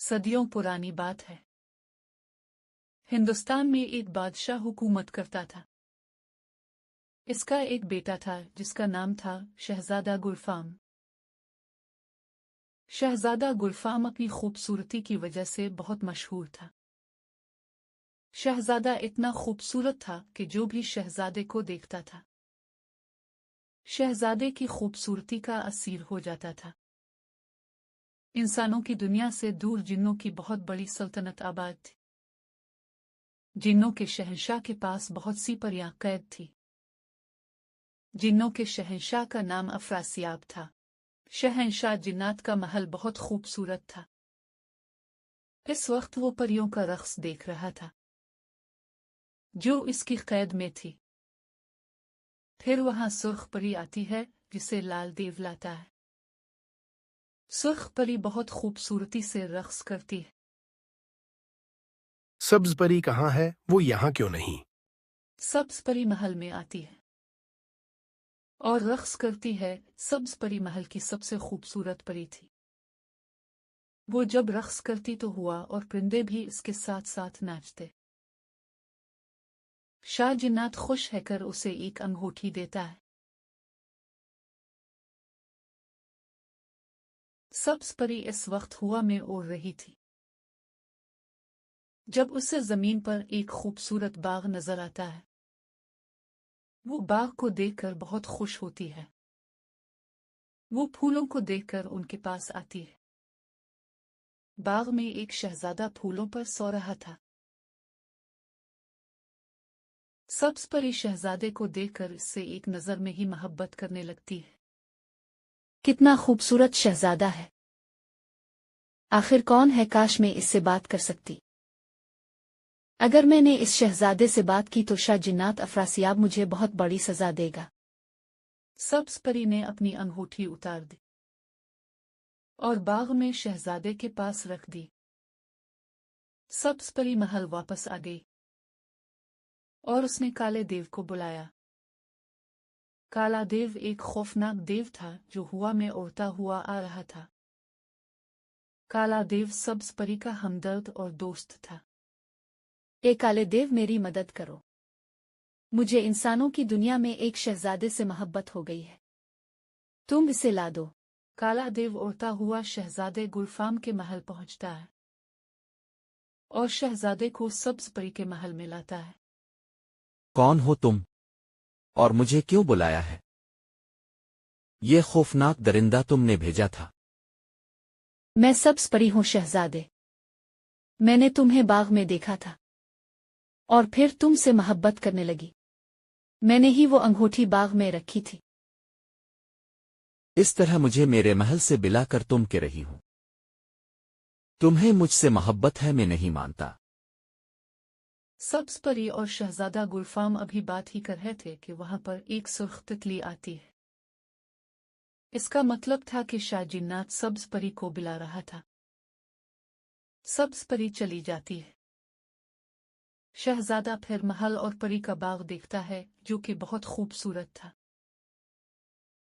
सदियों पुरानी बात है। हिंदुस्तान में एक बादशाह हुकूमत करता था। इसका एक बेटा था जिसका नाम था शहजादा गुलफाम। शहजादा गुलफाम अपनी खूबसूरती की वजह से बहुत मशहूर था। शहजादा इतना खूबसूरत था कि जो भी शहजादे को देखता था शहजादे की खूबसूरती का असीर हो जाता था। इंसानों की दुनिया से दूर जिन्नों की बहुत बड़ी सल्तनत आबाद थी। जिन्नों के शहंशाह के पास बहुत सी परियां कैद थी। जिन्नों के शहंशाह का नाम अफरासियाब था। शहंशाह जिन्नात का महल बहुत खूबसूरत था। इस वक्त वो परियों का रक्स देख रहा था जो इसकी कैद में थी। फिर वहां सुर्ख परी आती है जिसे लाल देव लाता है। सुर्ख परी बहुत खूबसूरती से रक्स करती है। सब्ज परी कहाँ है? वो यहाँ क्यों नहीं? सब्ज परी महल में आती है और रक्स करती है। सब्ज परी महल की सबसे खूबसूरत परी थी। वो जब रक्स करती तो हुआ और परिंदे भी इसके साथ साथ नाचते। शाह जिन्नात खुश है कर उसे एक अंगूठी देता है। सब्ज परी इस वक्त हुआ में उड़ रही थी जब उसे जमीन पर एक खूबसूरत बाग नजर आता है। वो बाग को देखकर बहुत खुश होती है। वो फूलों को देखकर उनके पास आती है। बाग में एक शहजादा फूलों पर सो रहा था। सब्ज परी शहजादे को देखकर इससे एक नजर में ही मोहब्बत करने लगती है। कितना खूबसूरत शहजादा है। आखिर कौन है, काश मैं इससे बात कर सकती। अगर मैंने इस शहजादे से बात की तो शाह जिन्नात अफरासियाब मुझे बहुत बड़ी सजा देगा। सब्ज परी ने अपनी अंगूठी उतार दी और बाग में शहजादे के पास रख दी। सब्ज परी महल वापस आ गई और उसने काले देव को बुलाया। काला देव एक खौफनाक देव था जो हवा में उड़ता हुआ आ रहा था। काला देव सब्ज परी का हमदर्द और दोस्त था। ए काले देव, मेरी मदद करो। मुझे इंसानों की दुनिया में एक शहजादे से मोहब्बत हो गई है। तुम इसे ला दो। काला देव उड़ता हुआ शहजादे गुलफाम के महल पहुंचता है और शहजादे को सब्ज परी के महल में लाता है। कौन हो तुम और मुझे क्यों बुलाया है? ये खौफनाक दरिंदा तुमने भेजा था। मैं सब्ज परी हूँ शहजादे। मैंने तुम्हें बाग में देखा था और फिर तुमसे मोहब्बत करने लगी। मैंने ही वो अंगूठी बाग में रखी थी। इस तरह मुझे मेरे महल से बिला कर तुम के रही हूं। तुम्हें मुझसे मोहब्बत है, मैं नहीं मानता। सब्ज परी और शहजादा गुलफाम अभी बात ही कर रहे थे कि वहां पर एक सुर्ख तितली आती है। इसका मतलब था कि शाह जिन्नात सब्ज परी को बुला रहा था। सब्ज परी चली जाती है। शहजादा फिर महल और परी का बाग देखता है जो कि बहुत खूबसूरत था।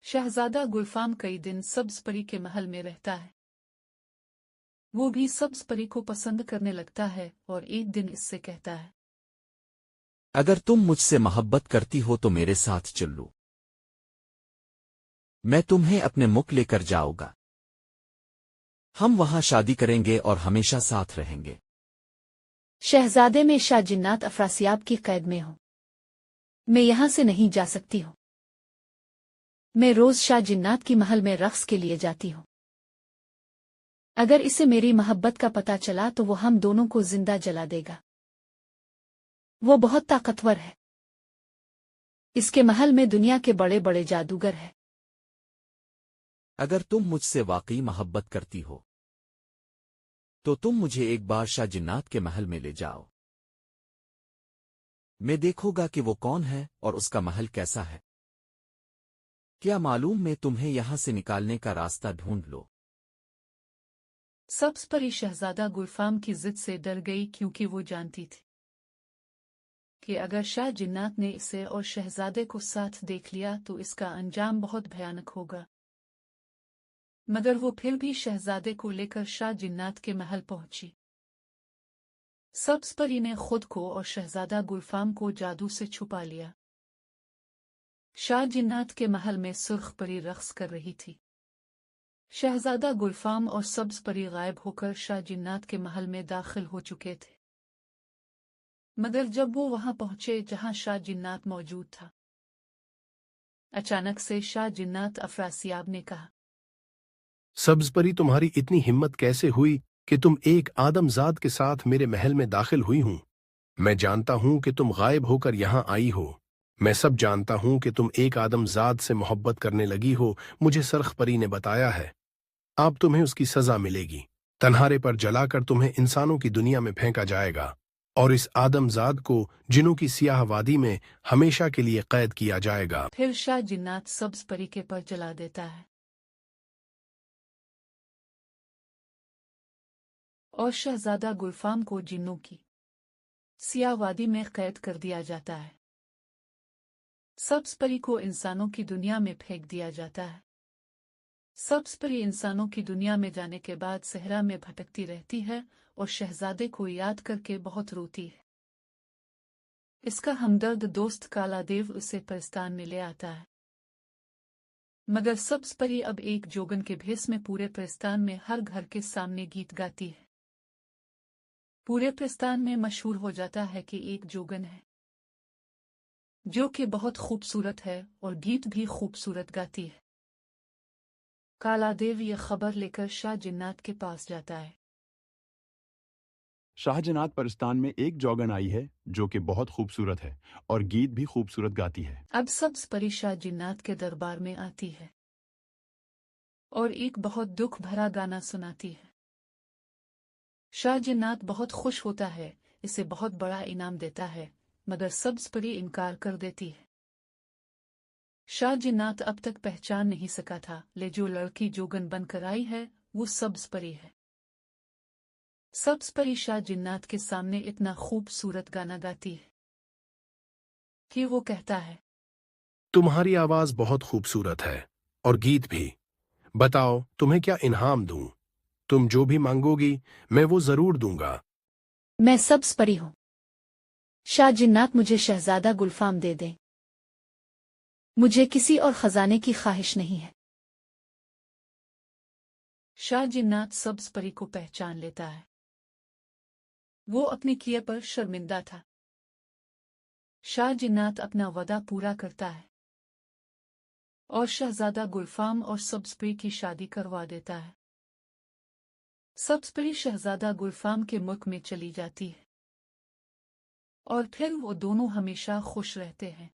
शहजादा गुलफाम कई दिन सब्ज परी के महल में रहता है। वो भी सब्ज परी को पसंद करने लगता है और एक दिन इससे कहता है, अगर तुम मुझसे मोहब्बत करती हो तो मेरे साथ चल लो। मैं तुम्हें अपने मुल्क लेकर जाऊंगा। हम वहां शादी करेंगे और हमेशा साथ रहेंगे। शहजादे में शाह जिन्नात अफरासियाब की कैद में हूं। मैं यहां से नहीं जा सकती हूं। मैं रोज शाह जिन्नात की महल में रक्स के लिए जाती हूं। अगर इसे मेरी मोहब्बत का पता चला तो वो हम दोनों को जिंदा जला देगा। वो बहुत ताकतवर है। इसके महल में दुनिया के बड़े बड़े जादूगर हैं। अगर तुम मुझसे वाकई मोहब्बत करती हो तो तुम मुझे एक बार शाह जिन्नात के महल में ले जाओ। मैं देखूंगा कि वो कौन है और उसका महल कैसा है। क्या मालूम, मैं तुम्हें यहां से निकालने का रास्ता ढूंढ लो। सब्ज परी शहजादा गुलफाम की जिद से डर गई क्योंकि वो जानती थी कि अगर शाह जिन्नात ने इसे और शहजादे को साथ देख लिया तो इसका अंजाम बहुत भयानक होगा। मगर वो फिर भी शहजादे को लेकर शाह जिन्नात के महल पहुंची। सब्ज परी ने खुद को और शहजादा गुलफाम को जादू से छुपा लिया। शाह जिन्नात के महल में सुर्ख परी रक्स कर रही थी। शहजादा गुलफाम और सब्ज परी गायब होकर शाह जिन्नात के महल में दाखिल हो चुके थे। मगर जब वो वहां पहुंचे जहां शाह जिन्नात मौजूद था, अचानक से शाह जिन्नात अफरासियाब ने कहा, सब्ज परी, तुम्हारी इतनी हिम्मत कैसे हुई कि तुम एक आदमजाद के साथ मेरे महल में दाखिल हुई हूं? मैं जानता हूं कि तुम गायब होकर यहां आई हो। मैं सब जानता हूं कि तुम एक आदमजाद से मोहब्बत करने लगी हो। मुझे सरख परी ने बताया है। अब तुम्हें उसकी सजा मिलेगी। तन्हारे पर जलाकर तुम्हें इंसानों की दुनिया में फेंका जाएगा और इस आदमजाद को जिनों की सियाह वादी में हमेशा के लिए कैद किया जाएगा। फिर शाह जिन्नात सब्ज परी के पर जला देता है और शहजादा गुलफाम को जिन्नों की सियाह वादी में कैद कर दिया जाता है। सब्ज परी को इंसानों की दुनिया में फेंक दिया जाता है। सब्ज परी इंसानों की दुनिया में जाने के बाद सहरा में भटकती रहती है और शहजादे को याद करके बहुत रोती है। इसका हमदर्द दोस्त काला देव उसे परिस्तान में ले आता है। मगर सब्ज परी अब एक जोगन के भेस में पूरे परिस्तान में हर घर के सामने गीत गाती है। पूरे परिस्तान में मशहूर हो जाता है कि एक जोगन है जो कि बहुत खूबसूरत है और गीत भी खूबसूरत गाती है। काला देव यह खबर लेकर शाह जिन्नात के पास जाता है। शाह जिन्नात परिस्तान में एक जोगन आई है जो कि बहुत खूबसूरत है और गीत भी खूबसूरत गाती है। अब सब्ज परी शाह जिन्नात के दरबार में आती है और एक बहुत दुख भरा गाना सुनाती है। शाह जिन्नात बहुत खुश होता है, इसे बहुत बड़ा इनाम देता है, मगर सब्ज परी इनकार कर देती है। शाह जिन्नात अब तक पहचान नहीं सका था, ले जो लड़की जोगन बनकर आई है वो सब्ज परी है। सब्ज परी शाह जिन्नात के सामने इतना खूबसूरत गाना गाती है कि वो कहता है, तुम्हारी आवाज बहुत खूबसूरत है और गीत भी। बताओ तुम्हें क्या इनाम दूं? तुम जो भी मांगोगी मैं वो जरूर दूंगा। मैं सब्ज परी हूं। शाह जिन्नात मुझे शहजादा गुलफाम दे दे। मुझे किसी और खजाने की ख्वाहिश नहीं है। शाह जिन्नात सब्ज परी को पहचान लेता है। वो अपने किए पर शर्मिंदा था। शाह जिन्नात अपना वादा पूरा करता है और शहजादा गुलफाम और सब्ज परी की शादी करवा देता है। सब्ज परी शहजादा गुलफाम के मुल्क में चली जाती है और फिर वो दोनों हमेशा खुश रहते हैं।